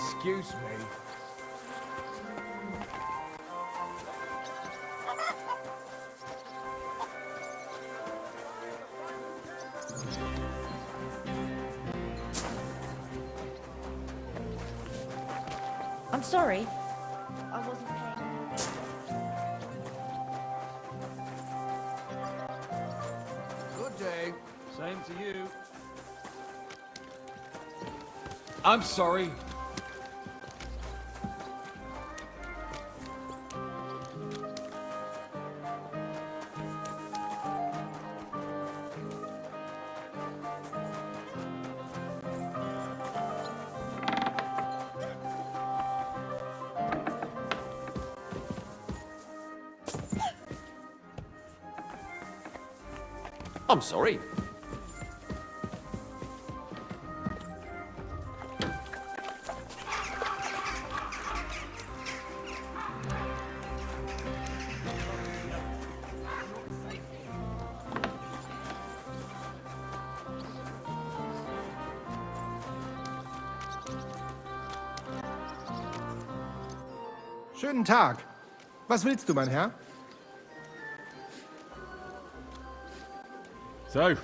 Excuse me. I'm sorry. I wasn't paying. Good day. Same to you. I'm sorry. I'm sorry. Schönen Tag. Was willst du, mein Herr? So, you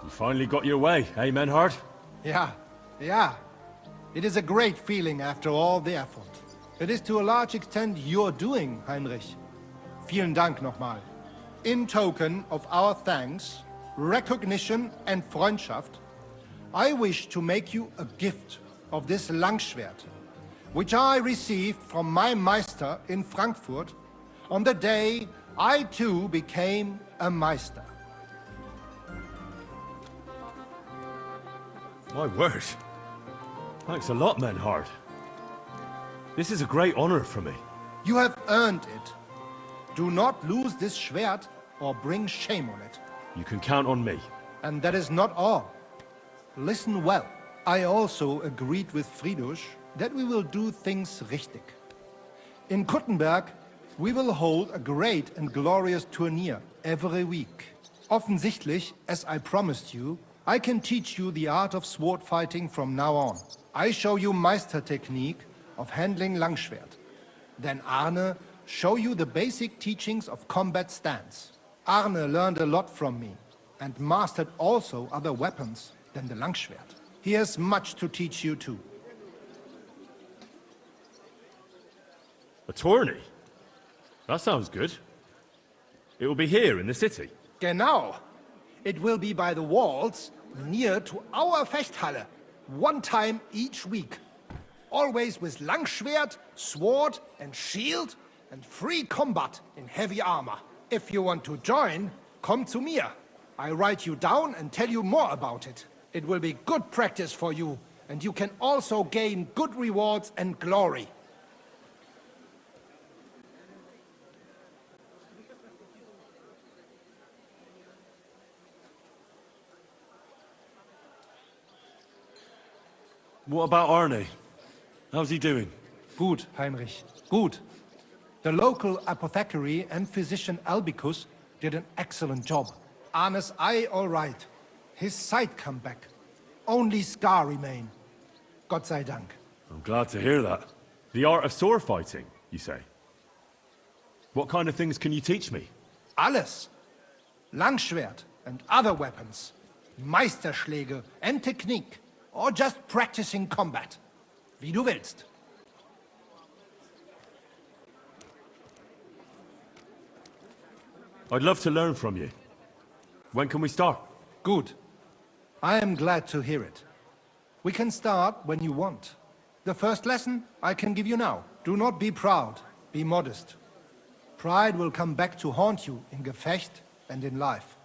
finally got your way, eh, Menhard? Ja, ja. It is a great feeling after all the effort. It is to a large extent your doing, Heinrich. Vielen Dank nochmal. In token of our thanks, recognition and Freundschaft, I wish to make you a gift of this Langschwert, which I received from my Meister in Frankfurt on the day I too became a Meister. My word. Thanks a lot, Menhard. This is a great honor for me. You have earned it. Do not lose this Schwert or bring shame on it. You can count on me. And that is not all. Listen well. I also agreed with Friedrich that we will do things richtig. In Kuttenberg, we will hold a great and glorious tourney every week. Offensichtlich, as I promised you, I can teach you the art of sword fighting from now on. I show you Meister technique of handling Langschwert. Then Arne show you the basic teachings of combat stance. Arne learned a lot from me and mastered also other weapons than the Langschwert. He has much to teach you too. A tourney? That sounds good. It will be here in the city. Genau. It will be by the walls near to our Fechthalle, one time each week. Always with Langschwert, sword and shield and free combat in heavy armor. If you want to join, come to me. I write you down and tell you more about it. It will be good practice for you, and you can also gain good rewards and glory. What about Arne? How's he doing? Gut, Heinrich, gut. The local apothecary and physician Albicus did an excellent job. Arne's eye all right. His sight come back. Only scar remain. Gott sei Dank. I'm glad to hear that. The art of sword fighting, you say? What kind of things can you teach me? Alles. Langschwert and other weapons. Meisterschläge and technique. Or just practicing combat. Wie du willst. I'd love to learn from you. When can we start? Good. I am glad to hear it. We can start when you want. The first lesson I can give you now. Do not be proud, be modest. Pride will come back to haunt you in Gefecht and in life.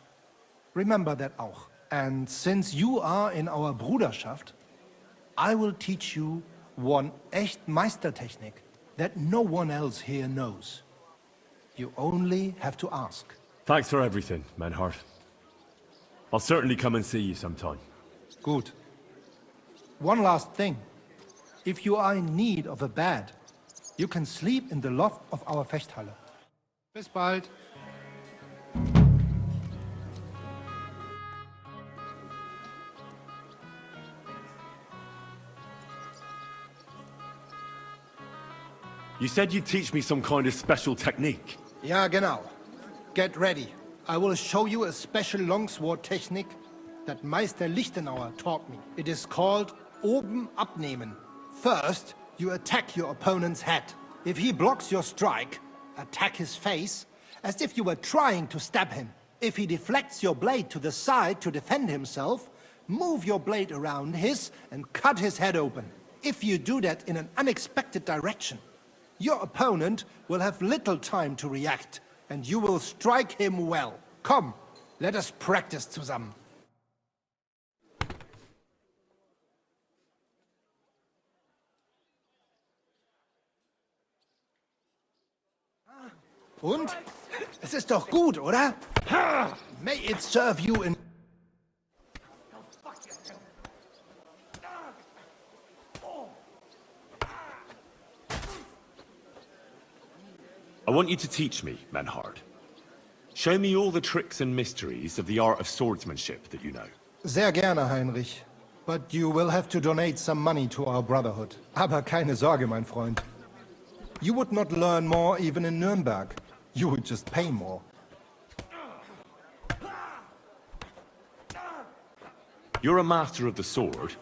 Remember that auch. And since you are in our Bruderschaft, I will teach you one echt Meistertechnik that no one else here knows. You only have to ask. Thanks for everything, Menhard. I'll certainly come and see you sometime. Good. One last thing. If you are in need of a bed, you can sleep in the loft of our Fechthalle. Bis bald. You said you'd teach me some kind of special technique. Ja, genau. Get ready. I will show you a special longsword technique that Meister Lichtenauer taught me. It is called Oben abnehmen. First, you attack your opponent's head. If he blocks your strike, attack his face as if you were trying to stab him. If he deflects your blade to the side to defend himself, move your blade around his and cut his head open. If you do that in an unexpected direction, your opponent will have little time to react, and you will strike him well. Komm, let us practice zusammen. Und? Es ist doch gut, oder? May it serve you in... I want you to teach me, Menhard. Show me all the tricks and mysteries of the art of swordsmanship that you know. Sehr gerne, Heinrich. But you will have to donate some money to our brotherhood. Aber keine Sorge, mein Freund. You would not learn more even in Nuremberg. You would just pay more. You're a master of the sword,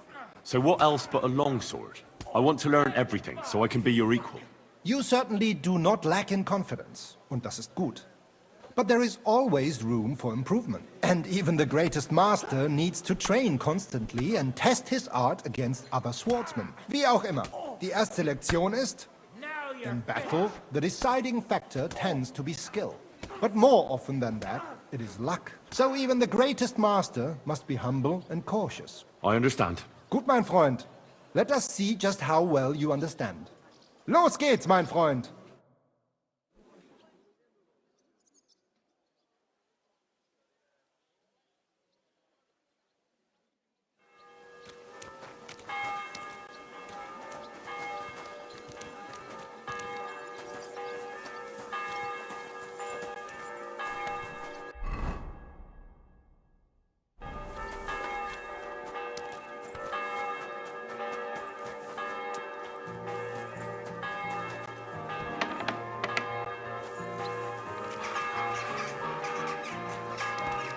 so what else but a longsword? I want to learn everything, so I can be your equal. You certainly do not lack in confidence, und das ist gut. But there is always room for improvement. And even the greatest master needs to train constantly and test his art against other swordsmen. Wie auch immer. Die erste Lektion ist, in battle, the deciding factor tends to be skill. But more often than that, it is luck. So even the greatest master must be humble and cautious. I understand. Gut, mein Freund. Let us see just how well you understand. Los geht's, mein Freund!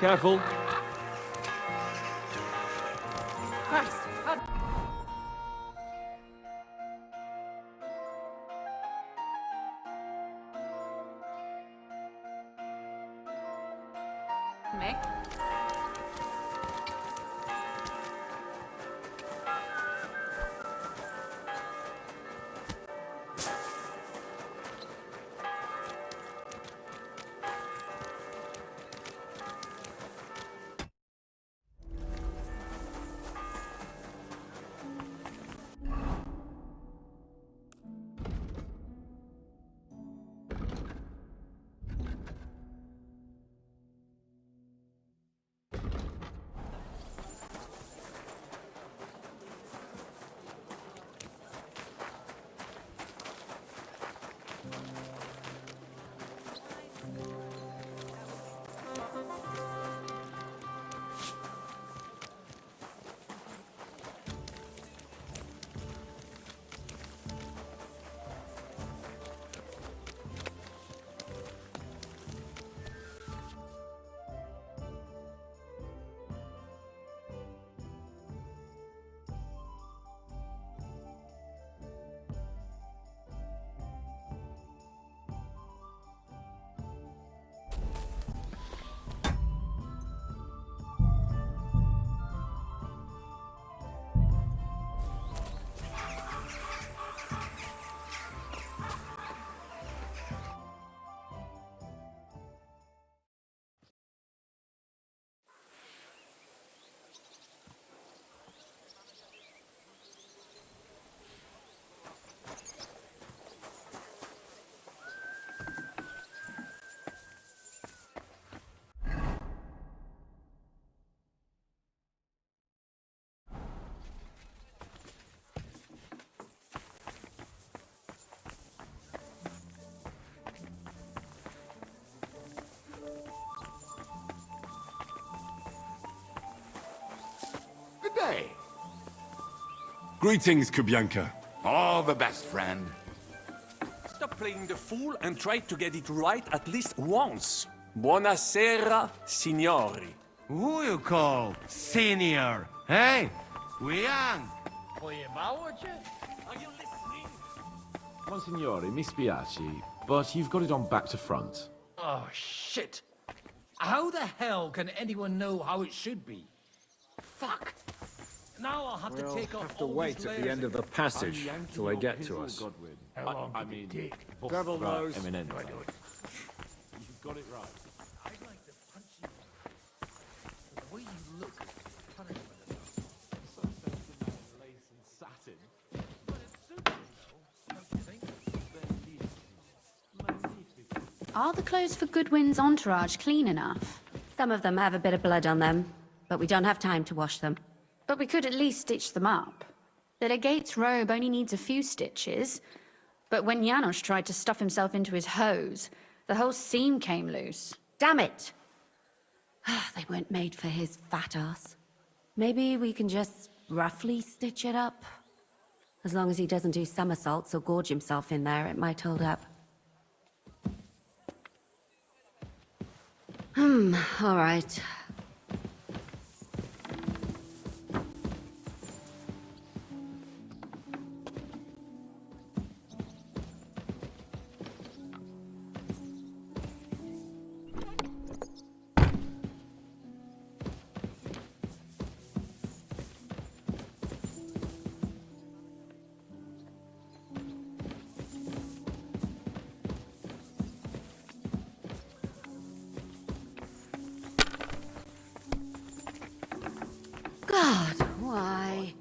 Careful. Mick? Good day. Greetings, Kubyanka. All the best, friend. Stop playing the fool and try to get it right at least once. Buonasera, signori. Who you call senior? Hey, we young. Are you listening? Monsignore, mi spiace, but you've got it on back to front. Oh, shit. How the hell can anyone know how it should be? Fuck. Now I'll have to take off Have to all wait these at the layers end of the passage till they get to us. How long I did mean, it take? Devil knows. Eminente. You've got it right. I'd like to punch you. The way you look is punishment enough. So sentimental lace and satin. But it suits you, though, don't you think? Magnifico. Are the clothes for Goodwin's entourage clean enough? Some of them have a bit of blood on them, but we don't have time to wash them. But we could at least stitch them up. The legate's robe only needs a few stitches. But when Janos tried to stuff himself into his hose, the whole seam came loose. Damn it! They weren't made for his fat ass. Maybe we can just roughly stitch it up? As long as he doesn't do somersaults or gorge himself in there, it might hold up. All right. God, why?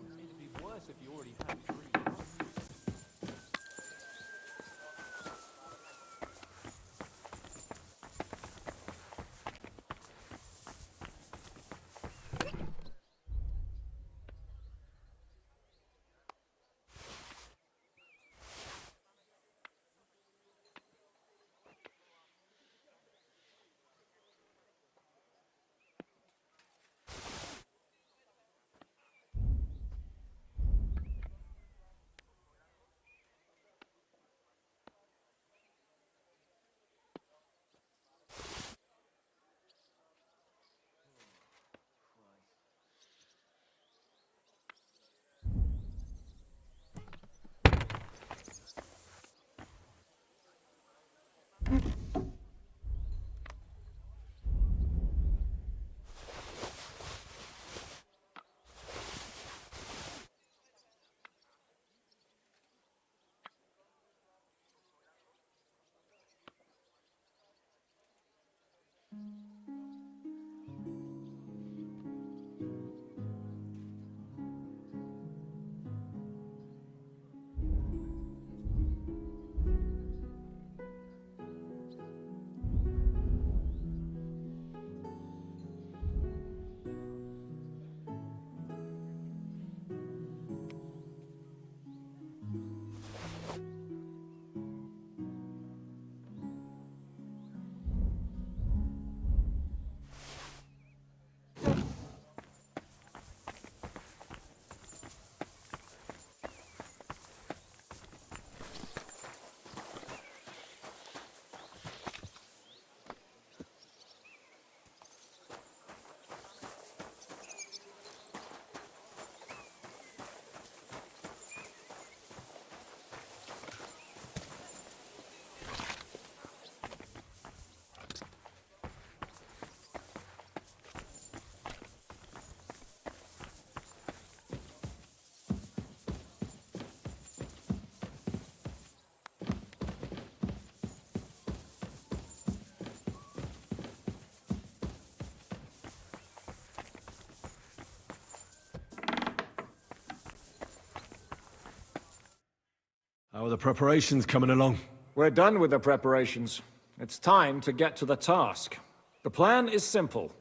How are the preparations coming along? We're done with the preparations. It's time to get to the task. The plan is simple.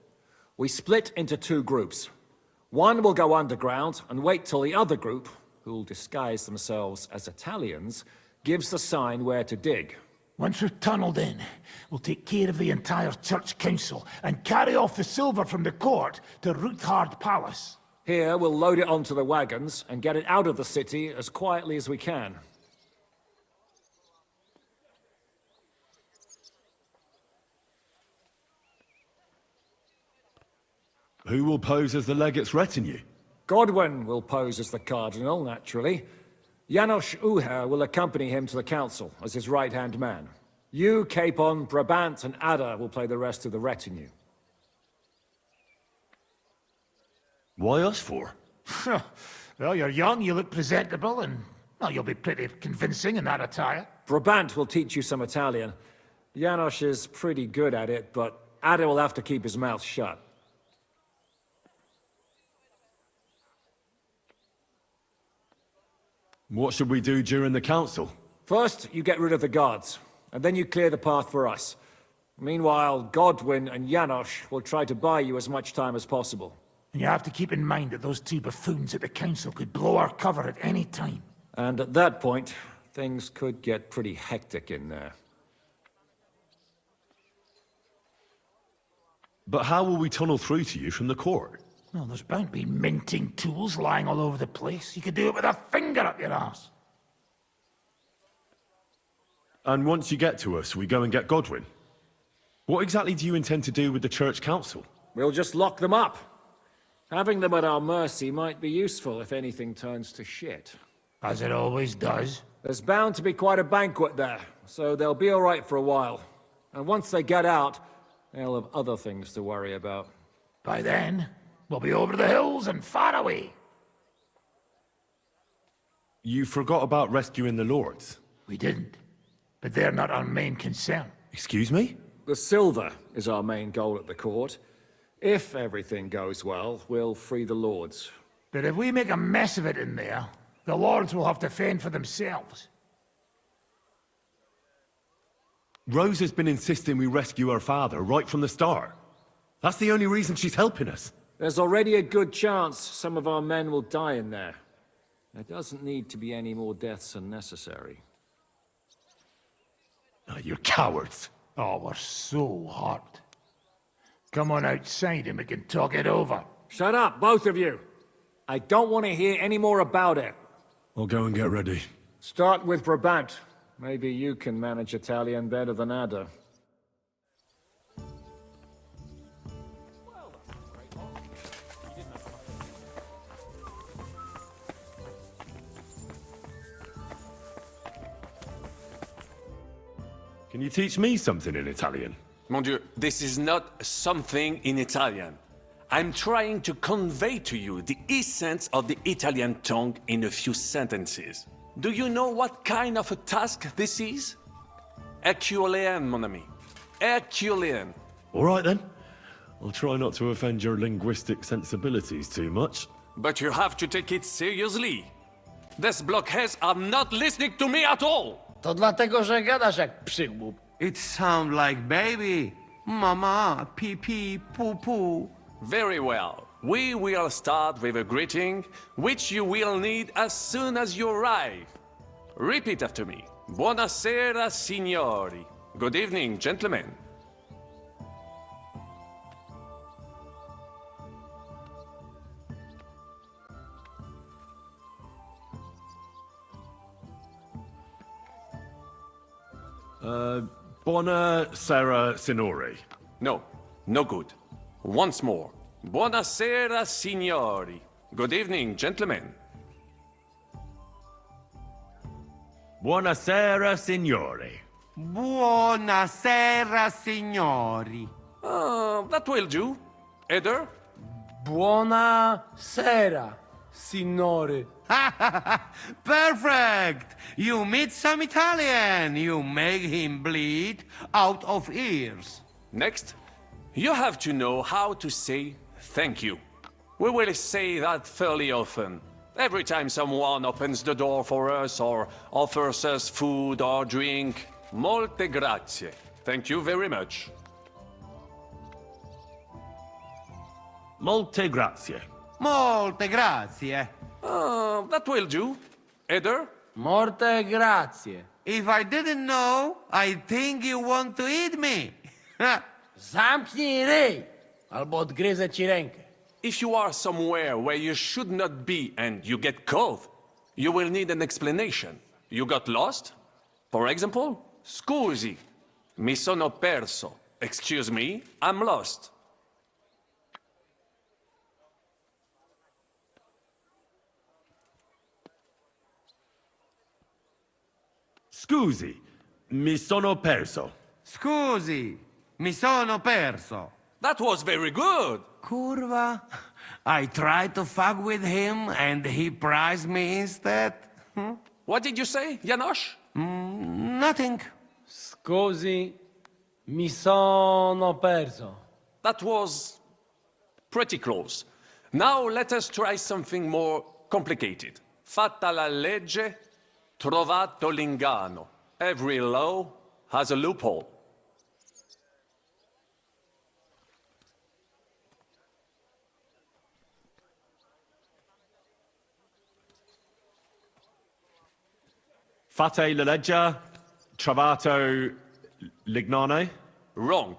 We split into two groups. One will go underground and wait till the other group, who'll disguise themselves as Italians, gives the sign where to dig. Once we've tunneled in, we'll take care of the entire church council and carry off the silver from the court to Ruthard Palace. Here, we'll load it onto the wagons and get it out of the city as quietly as we can. Who will pose as the legate's retinue? Godwin will pose as the Cardinal, naturally. Janos Uher will accompany him to the council as his right-hand man. You, Capon, Brabant, and Ada will play the rest of the retinue. Why us for? Well, you're young, you look presentable, and well, you'll be pretty convincing in that attire. Brabant will teach you some Italian. Janos is pretty good at it, but Ada will have to keep his mouth shut. What should we do during the council? First, you get rid of the guards, and then you clear the path for us. Meanwhile, Godwin and Janos will try to buy you as much time as possible. And you have to keep in mind that those two buffoons at the council could blow our cover at any time. And at that point, things could get pretty hectic in there. But how will we tunnel through to you from the court? Well, there's bound to be minting tools lying all over the place. You could do it with a finger up your ass. And once you get to us, we go and get Godwin. What exactly do you intend to do with the church council? We'll just lock them up. Having them at our mercy might be useful if anything turns to shit. As it always does. There's bound to be quite a banquet there, so they'll be all right for a while. And once they get out, they'll have other things to worry about. By then, we'll be over the hills and far away. You forgot about rescuing the lords. We didn't. But they're not our main concern. Excuse me? The silver is our main goal at the court. If everything goes well, we'll free the lords. But if we make a mess of it in there, the lords will have to fend for themselves. Rose has been insisting we rescue her father right from the start. That's the only reason she's helping us. There's already a good chance some of our men will die in there. There doesn't need to be any more deaths unnecessary. Oh, you cowards. Oh, we're so hot. Come on outside and we can talk it over. Shut up, both of you! I don't want to hear any more about it. I'll go and get ready. Start with Brabant. Maybe you can manage Italian better than Ada. Can you teach me something in Italian? Mon Dieu, this is not something in Italian. I'm trying to convey to you the essence of the Italian tongue in a few sentences. Do you know what kind of a task this is? Herculean, mon ami. Herculean. All right then. I'll try not to offend your linguistic sensibilities too much. But you have to take it seriously. These blockheads are not listening to me at all. To dlatego, że gadasz jak przygłup. It sounds like baby. Mama, pee pee, poo poo. Very well. We will start with a greeting, which you will need as soon as you arrive. Repeat after me. Buonasera, signori. Good evening, gentlemen. Buonasera, signori. No, no good. Once more. Buonasera, signori. Good evening, gentlemen. Buonasera, signori. Buonasera, signori. That will do. Eder? Buonasera, signore. Perfect! You meet some Italian. You make him bleed out of ears. Next, you have to know how to say thank you. We will say that fairly often. Every time someone opens the door for us or offers us food or drink. Molte grazie. Thank you very much. Molte grazie. Molte grazie. That will do. Eder? Morte grazie. If I didn't know, I think you want to eat me. Zamknij ryj, albo odgryzę ci rękę. If you are somewhere where you should not be and you get cold, you will need an explanation. You got lost? For example, scusi, mi sono perso. Excuse me, I'm lost. Scusi, mi sono perso. Scusi, mi sono perso. That was very good. Curva. I tried to fuck with him and he prized me instead. What did you say, Janosch? Nothing. Scusi, mi sono perso. That was pretty close. Now let us try something more complicated. Fatta la legge, trovato l'inganno. Every law has a loophole. Fate la legge, trovato l'ignano. Wrong.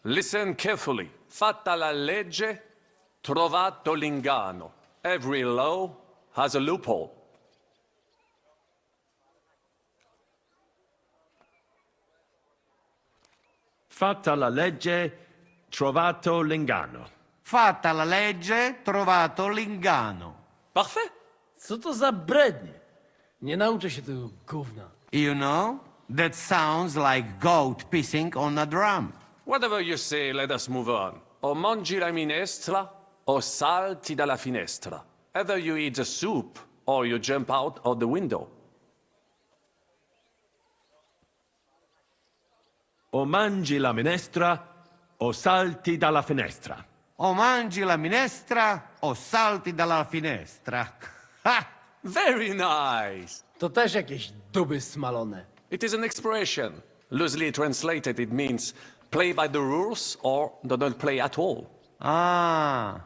Listen carefully. Fatta la legge, trovato l'inganno. Every law has a loophole. Fatta la legge, trovato l'inganno. Fatta la legge, trovato l'inganno. Parfait. Co to za brednie? Nie nauczę się tego gówna. You know, that sounds like goat pissing on a drum. Whatever you say, let us move on. O mangi la minestra, o salti dalla finestra. Either you eat the soup, or you jump out of the window. O mangi la minestra, o salti dalla finestra. O mangi la minestra, o salti dalla finestra. Ha! Very nice. To też jakieś duby smalone. It is an expression. Loosely translated, it means play by the rules or don't play at all. Ah,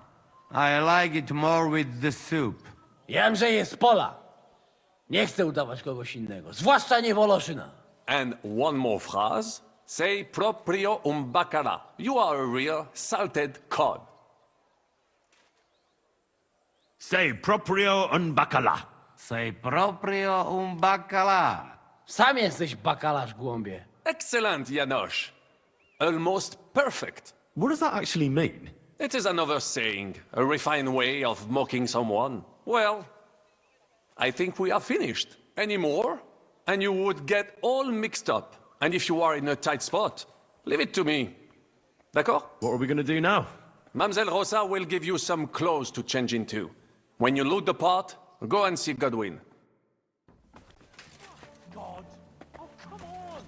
I like it more with the soup. Jamże jest pola. Nie chcę udawać kogoś innego, zwłaszcza nie Woloszyna. And one more phrase. Sei proprio un baccarat. You are a real salted cod. Sei proprio un baccalà. Sei proprio un baccalà. Sam jesteś bakalarz, głąbie. Excellent, Janosch. Almost perfect. What does that actually mean? It is another saying, a refined way of mocking someone. Well, I think we are finished. Any more? And you would get all mixed up. And if you are in a tight spot, leave it to me. D'accord? What are we going to do now? Mademoiselle Rosa will give you some clothes to change into. When you loot the pot, go and see Godwin. God. Oh, come on.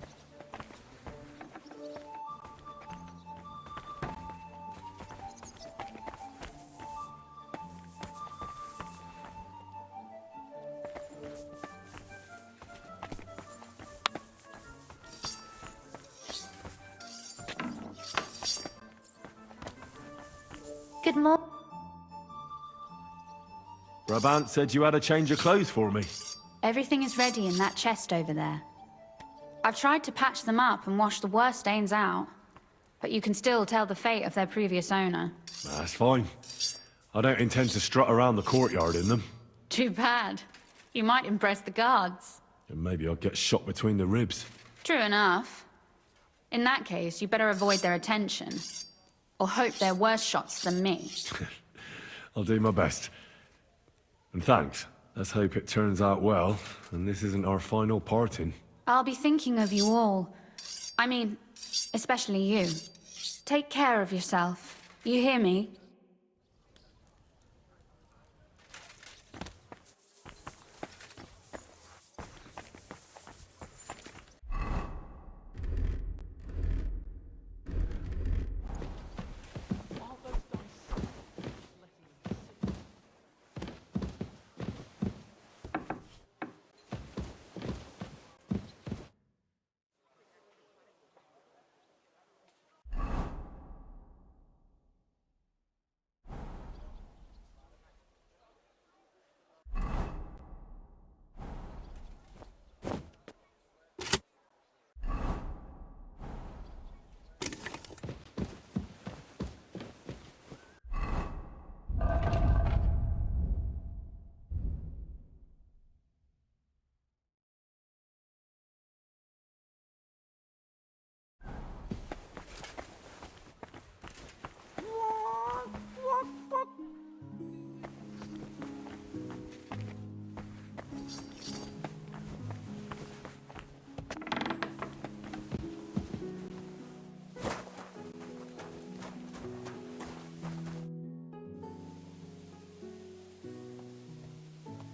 Good morning. Brabant said you had a change of clothes for me. Everything is ready in that chest over there. I've tried to patch them up and wash the worst stains out, but you can still tell the fate of their previous owner. That's fine. I don't intend to strut around the courtyard in them. Too bad. You might impress the guards. And maybe I'll get shot between the ribs. True enough. In that case, you better avoid their attention. Or hope they're worse shots than me. I'll do my best. And thanks. Let's hope it turns out well, and this isn't our final parting. I'll be thinking of you all. I mean, especially you. Take care of yourself. You hear me?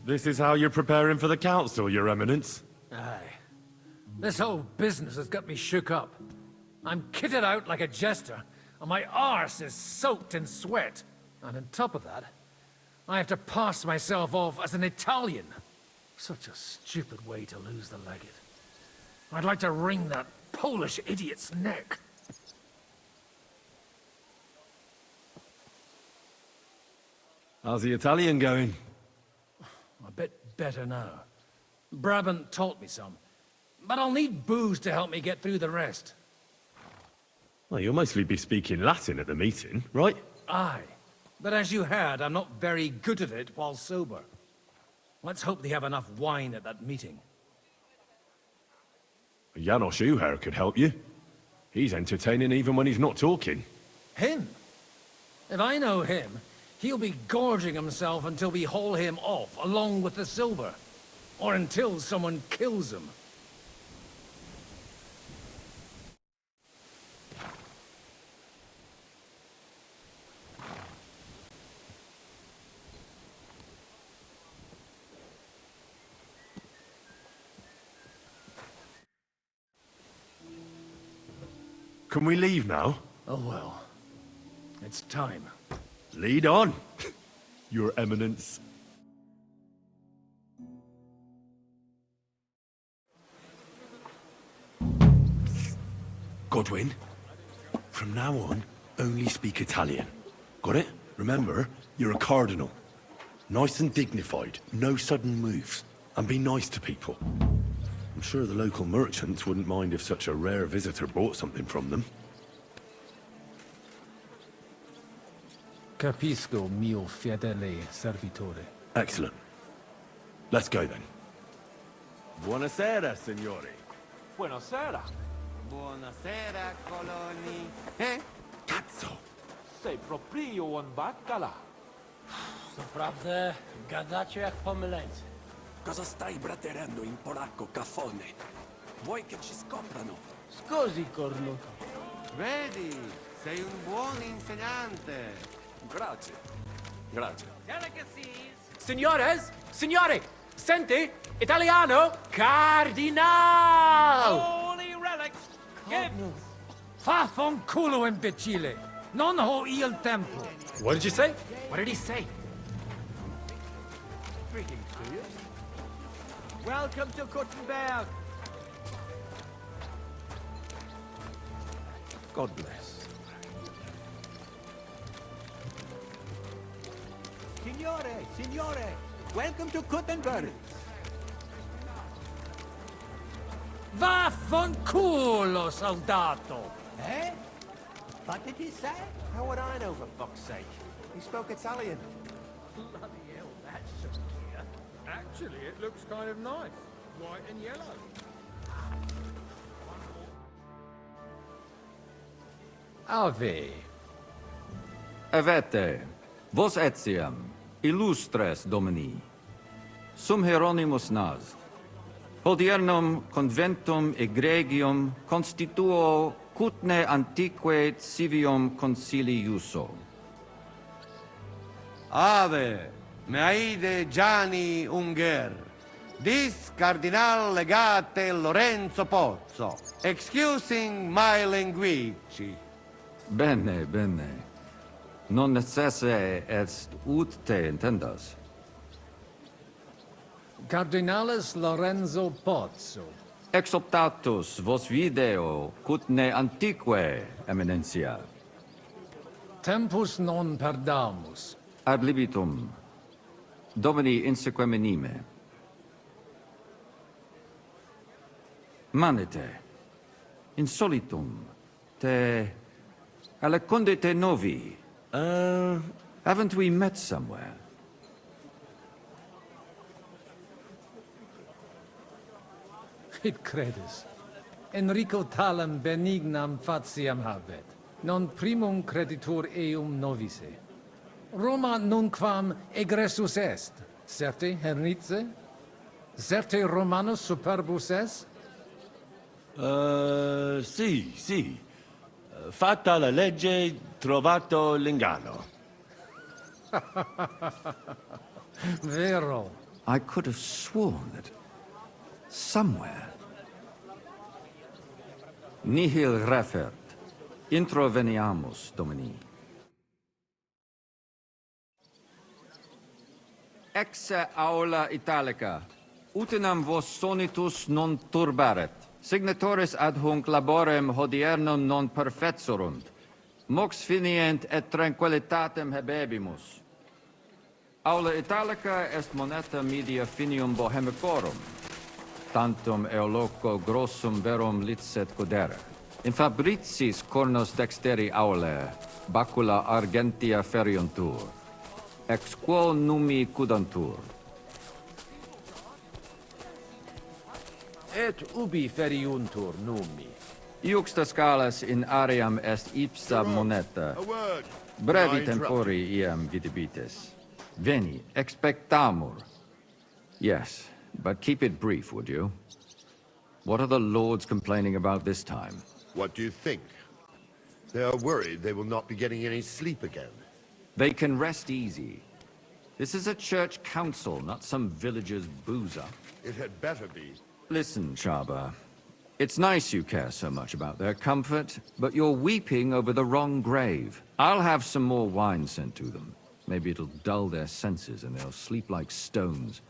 This is how you're preparing for the council, Your Eminence? Aye. This whole business has got me shook up. I'm kitted out like a jester, and my arse is soaked in sweat. And on top of that, I have to pass myself off as an Italian. Such a stupid way to lose the legate. I'd like to wring that Polish idiot's neck. How's the Italian going? A bit better now. Brabant taught me some. But I'll need booze to help me get through the rest. Well, you'll mostly be speaking Latin at the meeting, right? Aye. But as you heard, I'm not very good at it while sober. Let's hope they have enough wine at that meeting. Janos Uher could help you. He's entertaining even when he's not talking. Him? If I know him, he'll be gorging himself until we haul him off, along with the silver. Or until someone kills him. Can we leave now? Oh well. It's time. Lead on, Your Eminence. Godwin, from now on, only speak Italian. Got it? Remember, you're a cardinal. Nice and dignified, no sudden moves, and be nice to people. I'm sure the local merchants wouldn't mind if such a rare visitor bought something from them. Capisco, mio fedele servitore. Excellent. Let's go then. Buonasera, signori. Buonasera. Buonasera, coloni. Eh? Cazzo! Sei proprio un baccala. Naprawdę, gadacie jak pomyleńcy. Cosa stai braterendo in polacco, caffone? Vuoi che ci scoprano? Scusi, cornuto. Vedi, sei un buon insegnante. Grazie. Grazie. Signores, signore, senti, italiano, cardinal! Holy relics! Faffanculo, imbecille! Non ho il tempo! What did you say? What did he say? Welcome to Kuttenberg! God bless. Signore, welcome to Kuttenberg. Vaffanculo, soldato! Eh? What did he say? How would I know, for fuck's sake? He spoke Italian. Bloody hell, that's so clear. Actually, it looks kind of nice. White and yellow. Ave. Avete, vos etiam, illustres domini, sum Hieronymus nas, hodiernum conventum egregium constituo cutne antique civium concili iuso. Ave, meaide Gianni Unger. Dis Cardinal Legate Lorenzo Pozzo. Excusing my language. Bene, bene. Non necesse est ut te intendas. Cardinalis Lorenzo Pozzo. Ex optatus vos video cutne antique, eminencia. Tempus non perdamus. Ad libitum, domini insequem inime. Manete, insolitum, te alecundite novi. Haven't we met somewhere? It credis. Enrico talam benignam fatiam habet. Non primum creditur eum novice. Roma nunquam egressus est. Certe, Hernice? Certe Romanus superbus est? Sì. Fatta la legge, trovato l'inganno. Vero. I could have sworn that somewhere. Nihil refert. Introveniamus, Domini. Exe aula italica. Utinam vos sonitus non turbaret. Signatoris ad hunc laborem hodiernum non perfetsurunt. Mox finient et tranquillitatem habebimus. Aula italica est moneta media finium bohemicorum. Tantum eoloco grossum verum licet godere. In fabricis cornos dexteri aule, bacula argentia feriuntur. Ex quo numi cudantur. Et ubi feriuntur numi? Iuxta scalas in aream est ipsa moneta. Brevi tempori iam videbitis. Veni, expectamur. Yes, but keep it brief, would you? What are the lords complaining about this time? What do you think? They are worried they will not be getting any sleep again. They can rest easy. This is a church council, not some villager's boozer. It had better be. Listen, Chaba. It's nice you care so much about their comfort, but you're weeping over the wrong grave. I'll have some more wine sent to them. Maybe it'll dull their senses and they'll sleep like stones.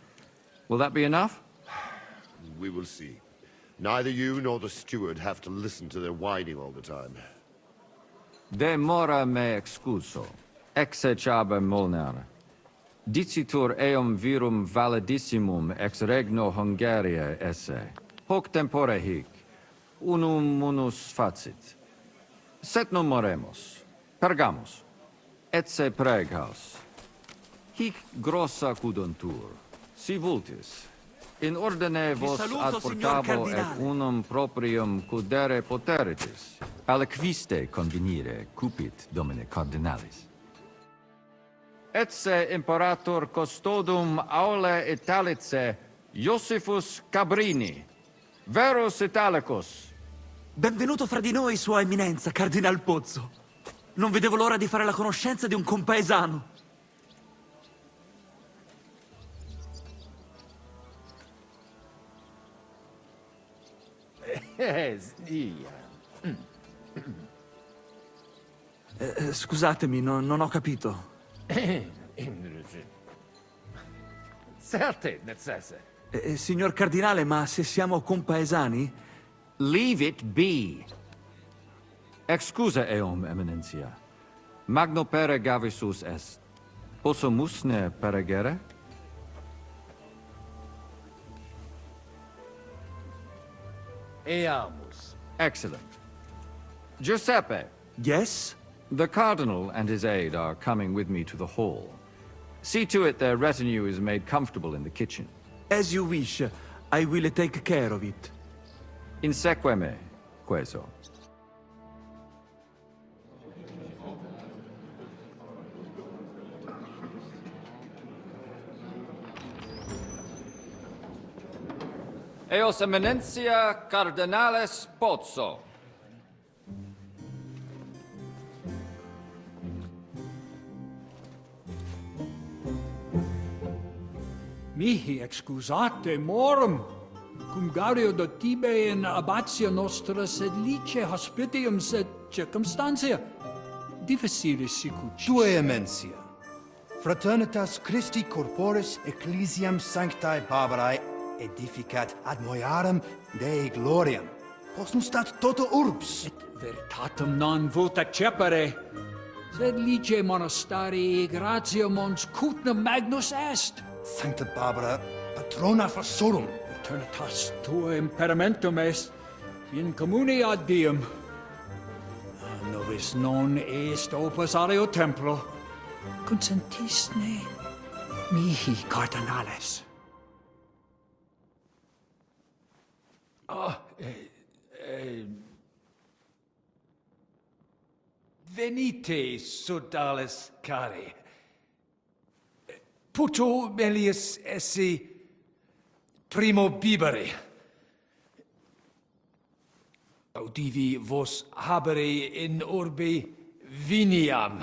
Will that be enough? We will see. Neither you nor the steward have to listen to their whining all the time. De mora me excuso. Exe Chaba Molnar. Dicitur eum virum validissimum ex regno Hungaria esse. Hoc tempore hic. Unum munus facit. Set non moremus. Pergamus. Etse preghaus. Hic grossa cudantur. Si vultis. In ordine vos ad portabo et unum proprium cudere poteritis. Aliquiste convenire cupit domine cardinalis. Etse imperator custodum aule Italice Iosifus Cabrini. Verus Italicus. Benvenuto fra di noi, Sua Eminenza, Cardinal Pozzo. Non vedevo l'ora di fare la conoscenza di un compaesano. Scusatemi, non ho capito. Certe necesse. Signor Cardinale, ma se siamo compaesani? Leave it be. Excusa eum, Eminentia. Magno pere gavisus est. Possumusne peregere? Eamus. Excellent. Giuseppe. Yes? The Cardinal and his aide are coming with me to the hall. See to it their retinue is made comfortable in the kitchen. As you wish. I will take care of it. Inseque me, queso. Eos Eminentia Cardinales Pozzo. Mihi excusate morum, cum gaudio do tibe in abatio nostra sed lice hospitium sed circumstantia difficilis sicucis. Tua emensia. Fraternitas Christi corporis ecclesiam sanctae Barbarae edificat ad moiarem Dei gloriam. Posnustat toto urbs. Et veritatem non vult accepere, sed lice monastarii gratiam ons cutnum magnus est. Sancta Barbara, patrona forsorum. Eternitas tua imperamentum est in communi ad diem. Nobis non est opus aleo templo. Consentisne mihi cardinales. Venite, sodales cari. Puto melius esse primo bibere. Audivi vos habere in urbe viniam.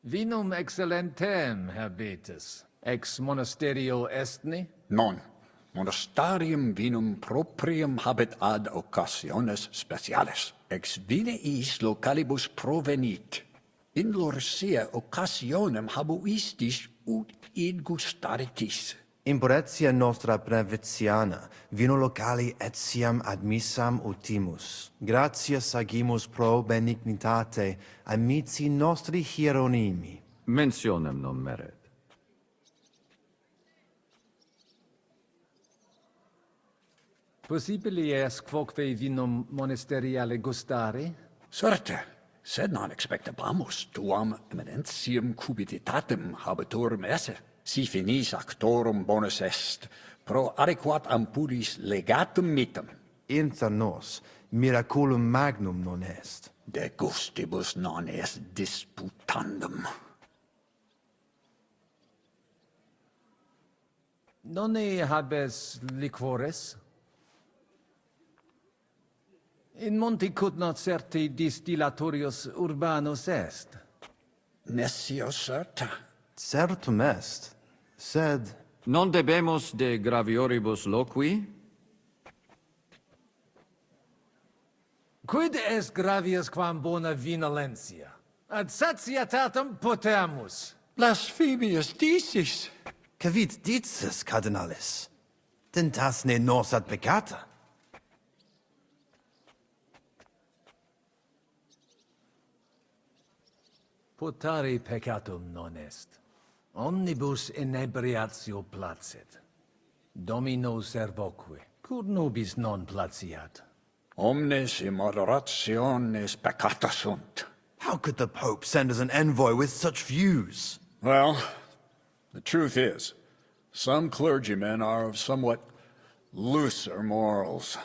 Vinum excellentem habetus, ex monasterio estni? Non. Monastarium vinum proprium habet ad occasiones speciales. Ex vineis localibus provenit. In lorsia occasionem habuistis ut id gustaritis. Impuretia nostra brevitiana, vino locali etiam admissam utimus. Gratias agimus pro benignitate amici nostri hieronimi. Mentionem non meret. Possibili est quoque vinum monasteriale gustari? Certe, sed non expectabamus tuam eminentium cupiditatem habitorum esse. Si finis actorum bonus est, pro adequat ampudis legatum mitem. Inter nos, miraculum magnum non est. De gustibus non est disputandum. Nonne habes liquores? In monte cut not certi distillatorius urbanus est. Nessio certa. Certum est, sed... Non debemus de gravioribus loqui? Quid est gravius quam bona vinolentia? Ad satietatem potemus. Blasphemius dicis. Cavit dices, cardinalis? Tentas ne nos ad peccata? Potari peccatum non est. Omnibus inebriatio placet. Domino servoque. Cur nobis non placiat? Omnes immoderationes peccata sunt. How could the Pope send us an envoy with such views? Well, the truth is, some clergymen are of somewhat looser morals.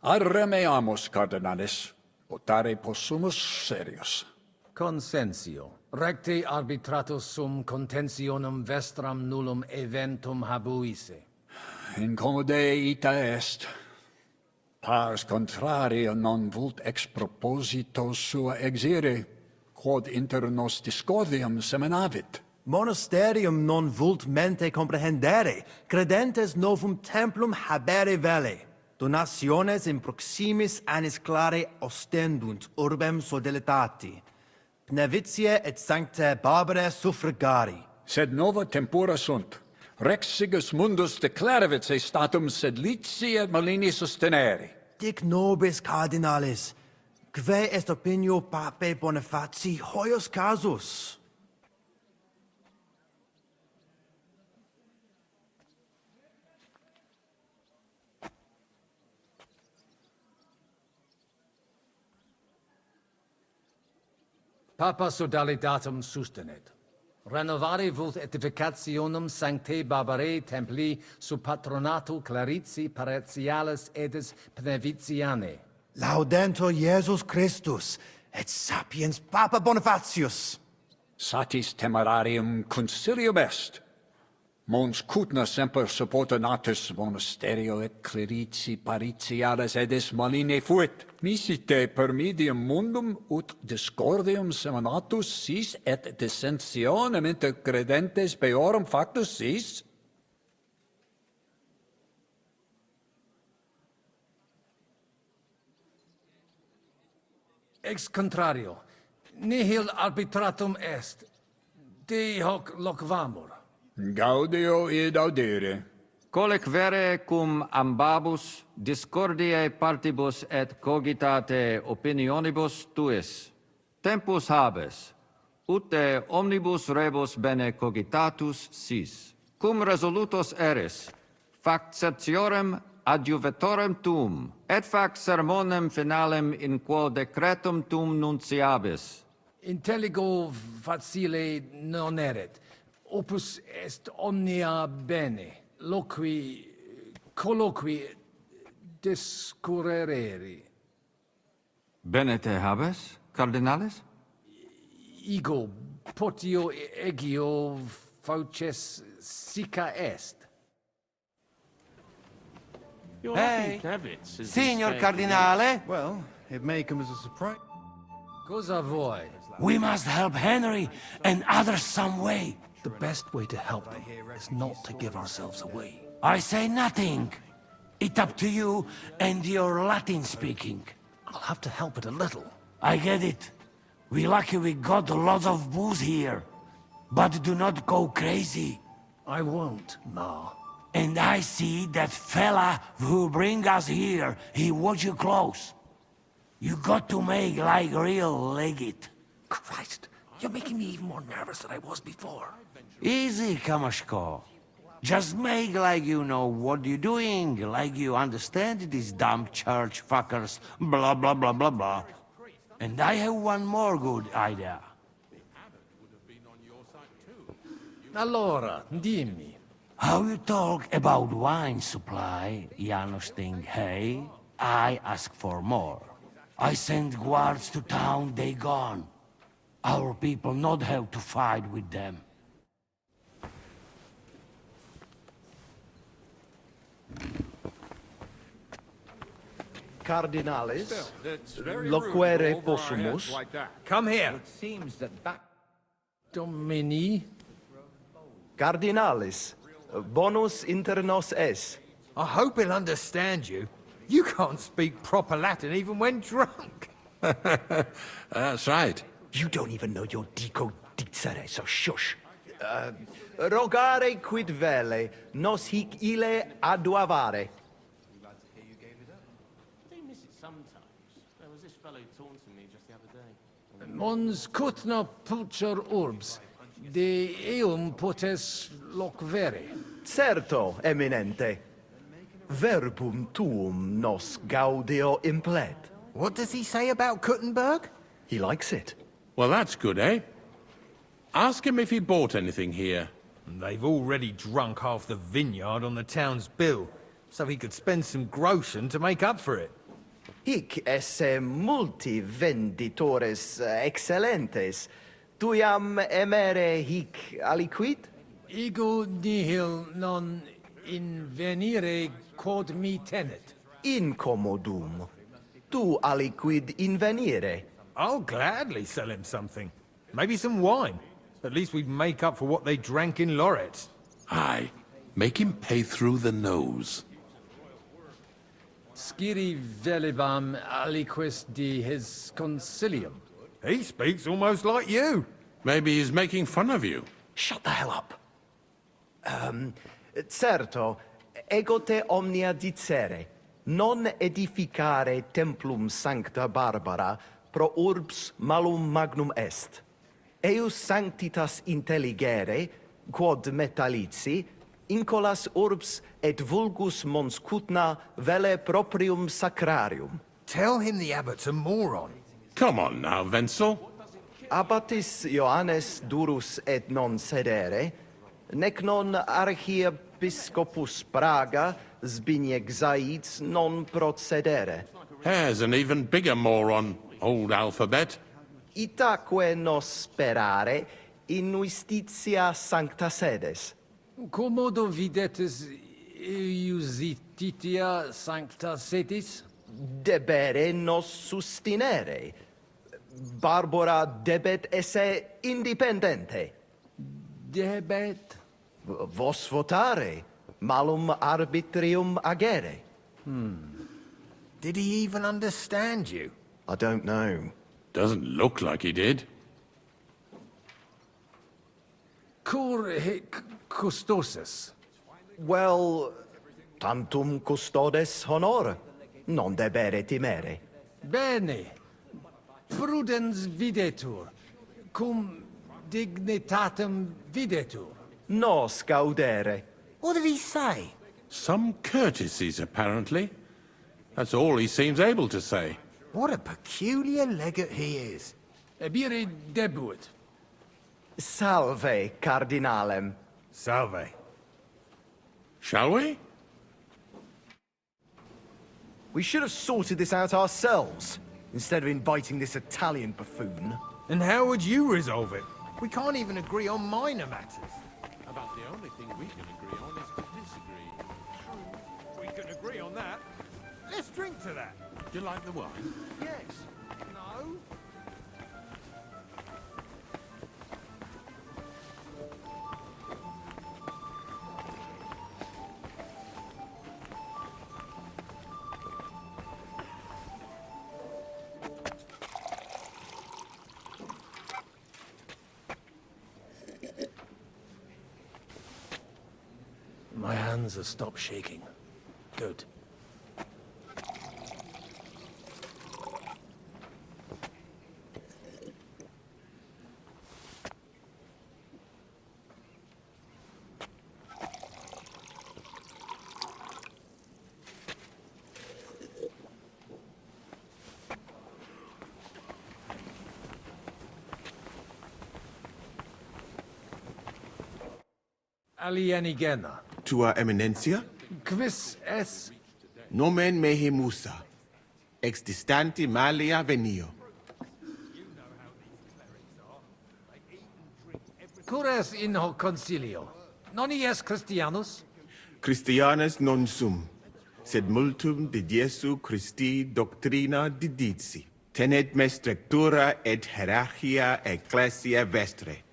Ad remeamus, cardinalis, votare possumus serius. Consensio. Recte arbitratus sum contentionum vestram nullum eventum habuisse. Incommode ita est. Pars contraria non vult ex proposito sua exire, quod inter nos discordium seminavit. Monasterium non vult mente comprehendere, credentes novum templum habere vele. Donationes in proximis annis clare ostendunt urbem sodelitati. Pnevitiae et sancta Barbara suffragari. Sed nova tempora sunt. Rex sigus mundus declaravit se statum sed lici et malini sostenere. Dic nobis cardinalis, kve est opinio pape Bonifaci hoius casus? Papa sodalidatum sustenet. Renovare vult edificationum sanctae Barbarae templi sub patronato Clarici paretialis edis Pnevitianae. Laudentur Jesus Christus, et sapiens Papa Bonifacius. Satis temerarium concilium est. Mons cutna semper supportatus monasterio et clerici paritialis edis maline fuit. Misite per medium mundum ut discordium seminatus sis et dissensionem inter credentes peorum factus sis? Ex contrario, nihil arbitratum est. De hoc loquamur. Gaudio id audire. Colec vere cum ambabus discordiae partibus et cogitate opinionibus tuis. Tempus habes, ut de omnibus rebus bene cogitatus sis. Cum resolutos eris, fac certiorem adjuvetorem tuum, et fac sermonem finalem in quo decretum tuum nunciabis. Intelligo facile non erit. Opus est omnia bene. Loqui, colloqui, discurrere. Bene te habes, cardinalis? Ego, potio egio fauces sica est. Hey, signor Cardinale. Well, it may come as a surprise. Cosa voi? We must help Henry and others some way. The best way to help them is not to give ourselves away. I say nothing. It's up to you and your Latin speaking. I'll have to help it a little. I get it. We lucky we got lots of booze here. But do not go crazy. I won't, Ma. And I see that fella who bring us here, he watch you close. You got to make like real legit. Christ, you're making me even more nervous than I was before. Easy, Kamashko. Just make like you know what you're doing, like you understand these dumb church fuckers, blah blah blah blah blah. And I have one more good idea. Allora, dimmi. How you talk about wine supply, Janos think, hey, I ask for more. I send guards to town, they gone. Our people not have to fight with them. Cardinalis, loquere possumus. Come here. It seems that back... Domini. Cardinalis, bonus inter nos es. I hope he'll understand you. You can't speak proper Latin even when drunk. That's right. You don't even know your dico dicere, so shush. Rogare quid vele, nos hic ille aduavare. Mons cutna pulcher urbs, de eum potes locvere. Certo, eminente. Verbum tuum nos gaudio implet. What does he say about Kuttenberg? He likes it. Well, that's good, eh? Ask him if he bought anything here. They've already drunk half the vineyard on the town's bill, so he could spend some groschen to make up for it. Hic esse multi venditores excellentes. Tuiam emere hic aliquid? Ego nihil non invenire quod mi tenet. Incommodum. Tu aliquid invenire. I'll gladly sell him something. Maybe some wine. At least we'd make up for what they drank in Loretz. Aye. Make him pay through the nose. Sciri velibam aliquis de his concilium. He speaks almost like you. Maybe he's making fun of you. Shut the hell up. Certo, ego te omnia dicere, non edificare templum sancta Barbara pro urbs malum magnum est. Eius sanctitas intelligere, quod metallici, incolas urbs et vulgus mons cutna vele proprium sacrarium. Tell him the abbot's a moron. Come on now, Wenzel. Abbatis Ioannes durus et non sedere, nec non archiepiscopus Praga Zbigniew Zaitz non procedere. Here's an even bigger moron, old alphabet. Itaque nos sperare in justitia sancta sedes. Commodo videtis iusititia sancta sedis? Debere nos sustinere. Barbara debet esse independente. Debet? Vos votare, malum arbitrium agere. Did he even understand you? I don't know. Doesn't look like he did. Cur hic custosus? Well, tantum custodes honor, non debere timere. Bene. Prudens videtur, cum dignitatem videtur. Nos gaudere. What did he say? Some courtesies, apparently. That's all he seems able to say. What a peculiar legate he is. Ebire debuit. Salve, cardinalem. Salve. Shall we? We should have sorted this out ourselves, instead of inviting this Italian buffoon. And how would you resolve it? We can't even agree on minor matters. About the only thing we can agree on is to disagree. True. We can agree on that. Let's drink to that. Do you like the wine? Yes. No. hands have stopped shaking. Good. Alienigena. Tua Eminencia? Quis es? Nomen mehe Musa. Ex distanti malia venio. Cures in hoc concilio. Non ies Christianus? Christianus non sum, sed multum de Jesu Christi doctrina didici. Tenet me structura et hierarchia ecclesia vestre.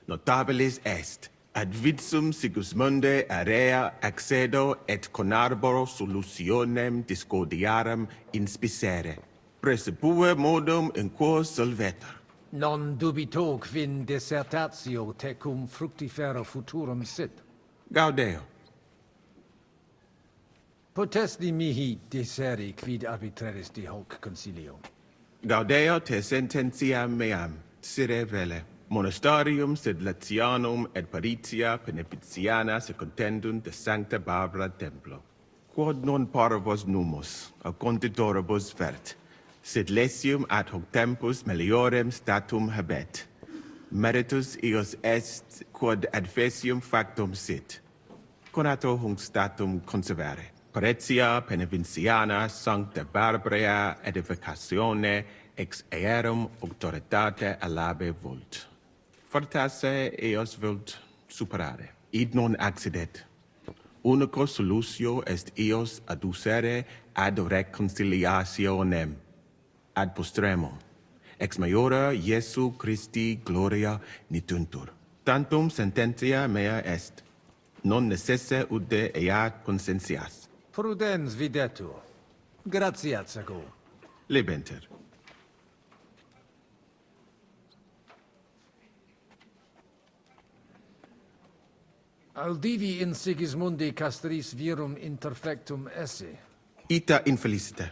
Notabilis est. Ad vitsum Sigismunde area accedo et conarboro solutionem discordiarum inspicere. Precipue modum in quo solvetur. Non dubito quin dissertatio tecum fructifero futurum sit. Gaudeo. Potesti mihi diseri quid arbitraris de hoc concilio. Gaudeo te sententia meam, sire vele. Monastarium sed Latianum et Paritia Penepitiana secundendunt de Sancta Barbara Templo. Quod non parvos numus, a conditoribus vert, sed lesium ad hoc tempus meliorem statum habet. Meritus eos est quod adfesium factum sit. Conato hunc statum conservare. Paritia Penepitiana Sancta Barbara edificatione ex aerum auctoritate alabe vult. Fortasse eos vult superare. Id non accidet. Unico solutio est eos adducere ad reconciliationem. Ad postremo. Ex maiora Iesu Christi gloria nituntur. Tantum sententia mea est. Non necesse ude eat consentias. Prudens videtur. Gratiat sago. Lebenter. Audivi in Sigismundi castris virum interfectum esse. Ita infelicita.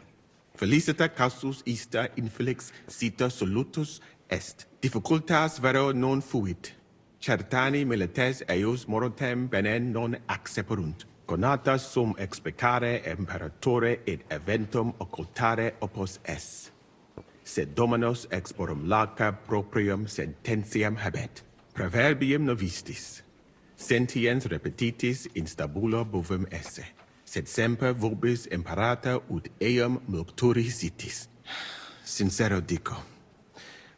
Felicita causus ista infelix sita solutus est. Difficultas vero non fuit. Certani milites eius morotem bene non acceperunt. Conata sum ex peccare imperatore et eventum occultare opus es. Sed Dominus ex morum laca proprium sententiam habet. Proverbium novistis. Sentiens repetitis in stabula bovem esse. Sed semper vobis imparata ut eum multuri sitis. Sincero dico.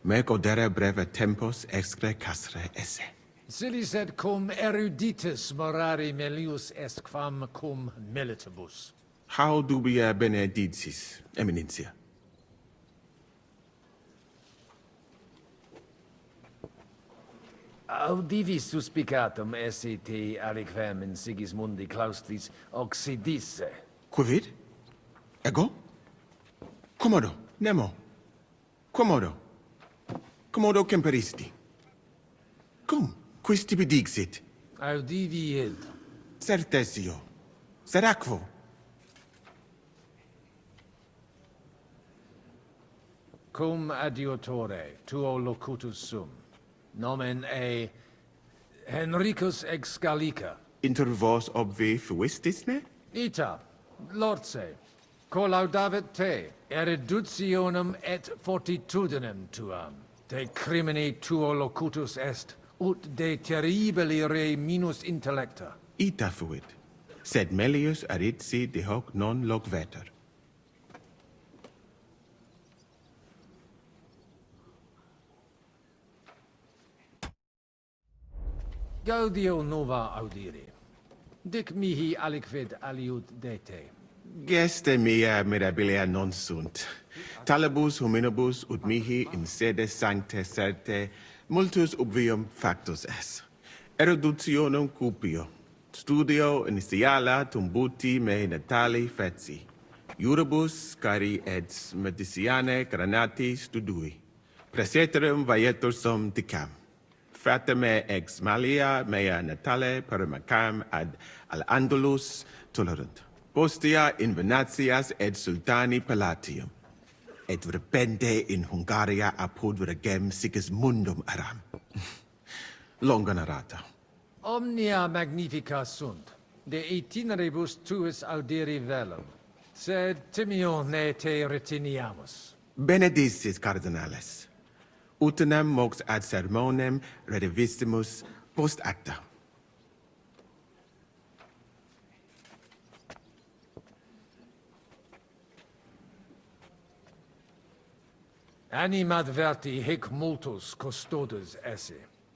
Me godere breve tempus excre castre esse. Silis et cum eruditus morari melius est quam cum militibus. How dubia benedictis, Eminencia? Audivi suspicatum esse te aliquem in Sigismundi claustris occidisse. Quid? Ego? Commodo, nemo. Commodo. Commodo temperisti. Cum, quis tibi dixit? Audivi id. Certesio. Seracvo. Cum adiutore tuo locutus sum. Nomen e Henricus ex Gallica. Inter vos obvi fuistis ne? Ita, Lorce, collaudavet te, eruditionem et fortitudinem tuam. De crimini tuo locutus est, ut de terribili re minus intellecta. Ita fuit. Sed melius aritsi de hoc non logvetur. Gaudio nova audiri. Dic mihi aliquid aliud de te. Geste mea mirabilia non sunt. Talibus hominibus ut mihi in sede sancte certe multus obvium factus es. Eruditionum cupio. Studio initiala tumbuti me natali feci. Iuribus cari et mediciane granati studui. Praeterum vaietur sum dicam. Fatime ex Malia mea natale per macam ad al-Andalus tolerant. Postia in Venatias et sultani palatium. Et repente in Hungaria apud regem Sigismundum aram. Longa narrata. Omnia magnifica sunt, de itineribus tuus audiri velum, sed timio ne te retiniamus. Benedictis cardinales. Utinam mox ad sermonem redivistimus post acta. Animadverti hic multus custodes esse.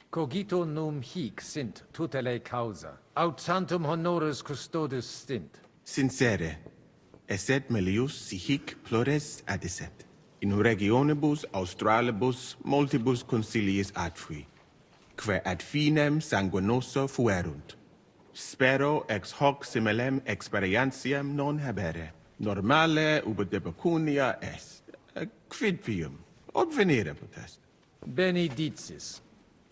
Cogito num hic sint tutelae causa, aut santum honoris custodes stint. Sincere, esset melius si hic plures adisset. In regionibus australibus multibus consiliis adfui, quae ad finem sanguinoso fuerunt. Spero ex hoc similem experientiam non habere. Normale ubi de pecunia est. Quid pium? Od venire potest. Benedictis.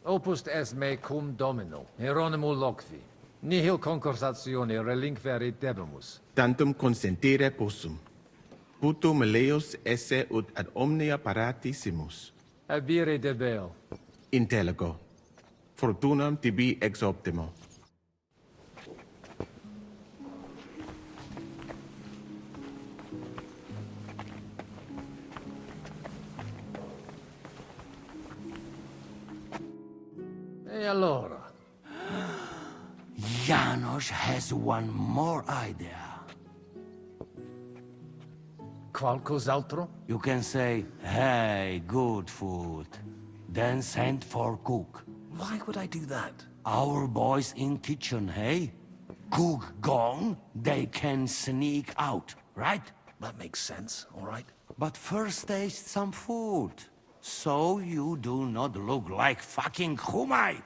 Opus est me cum domino, Hieronymo loqui. Nihil concursatione relinquere debemus. Tantum consentire possum. Puto meleus esse ut ad omnia paratissimus. Abire debeo. Intellego. Fortunam tibi ex optimo. E allora? Janos has one more idea. Qualcos'altro? You can say, hey, good food. Then send for cook. Why would I do that? Our boys in kitchen, hey? Cook gone, they can sneak out, right? That makes sense, all right. But first taste some food. So you do not look like fucking Humai.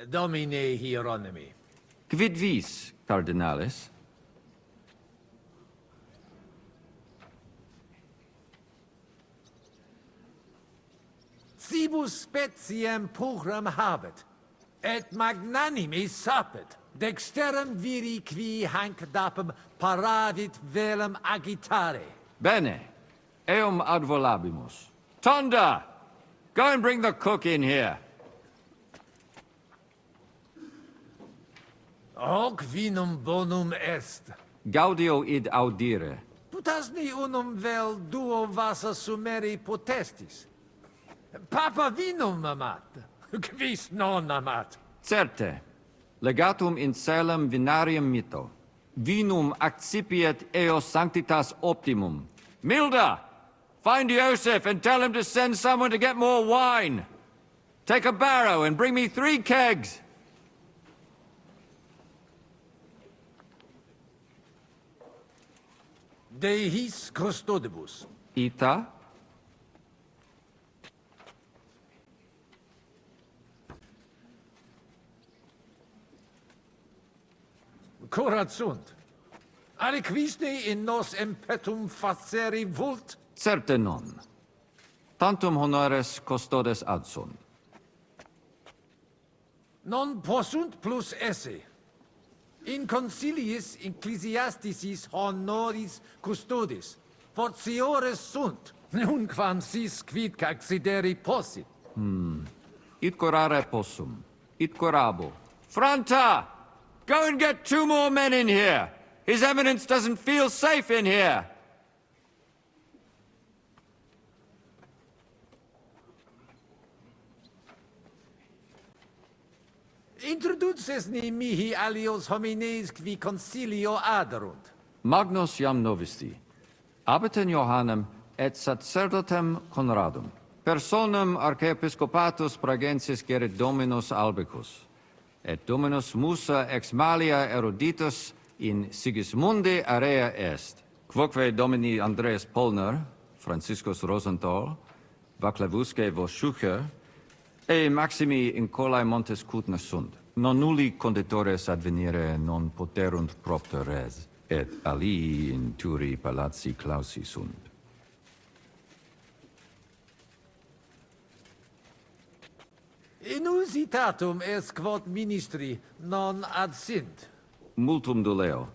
Domine Hieronymi. Quid vis, cardinalis? Cibus speciem pulchram habet, et magnanimis sapet, dexterum viri qui hanc dapem paravit velum agitare. Bene, eum ad volabimus. Tonda! Go and bring the cook in here. Hoc vinum bonum est. Gaudio id audire. Putasni unum vel duo vasa sumeri potestis. Papa vinum amat, quis non amat. Certe, legatum in celem vinarium mito. Vinum accipiet eos sanctitas optimum. Milda! Find Joseph and tell him to send someone to get more wine. Take a barrow and bring me 3 kegs. De his custodibus. Ita? Curat sunt. Aliquiste in nos impetum faceri vult? Certe non. Tantum honores custodes adsunt. Non possunt plus esse. In conciliis ecclesiasticis honoris custodes, fortiores sunt, nunquam sis quid accideri possit. It curare possum. It curabo. Franta! Go and get 2 more men in here! His Eminence doesn't feel safe in here! Introduces ni mihi alios homines qui concilio aderunt. Magnus jam novisti. Abitem Johannem et sacerdotem Conradum. Personam archiepiscopatus pragensis gerit Dominus Albicus. Et Dominus Musa ex malia eruditus in Sigismundi area est. Quoque Domini Andreas Polner, Franciscus Rosenthal, Vaclavusque vos Schucher, E maximi in colae montes cutna sunt. Non nulli conditores advenire non poterunt propter res, et alii in turi palazzi clausi sunt. Inusitatum est quod ministri non ad sint. Multum doleo.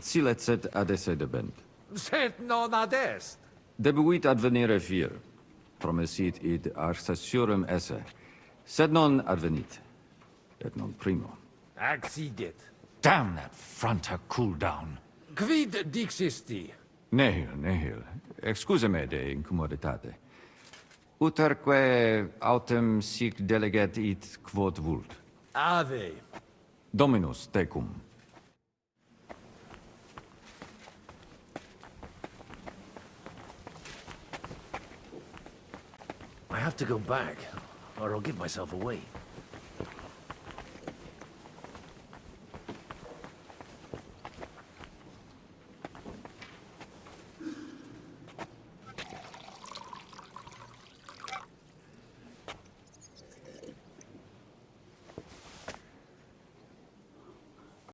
Silet sed ad esse debent. Sed non ad est. Debuit advenire vir. Promesit id arcessurem esse. Sed non advenit. Et non primo. Accidit. Damn that fronter cooldown. Quid dixisti? Nihil. Excuse me de incommoditate. Uterque autem sic deleget it quod vult. Ave. Dominus tecum. I have to go back, or I'll give myself away.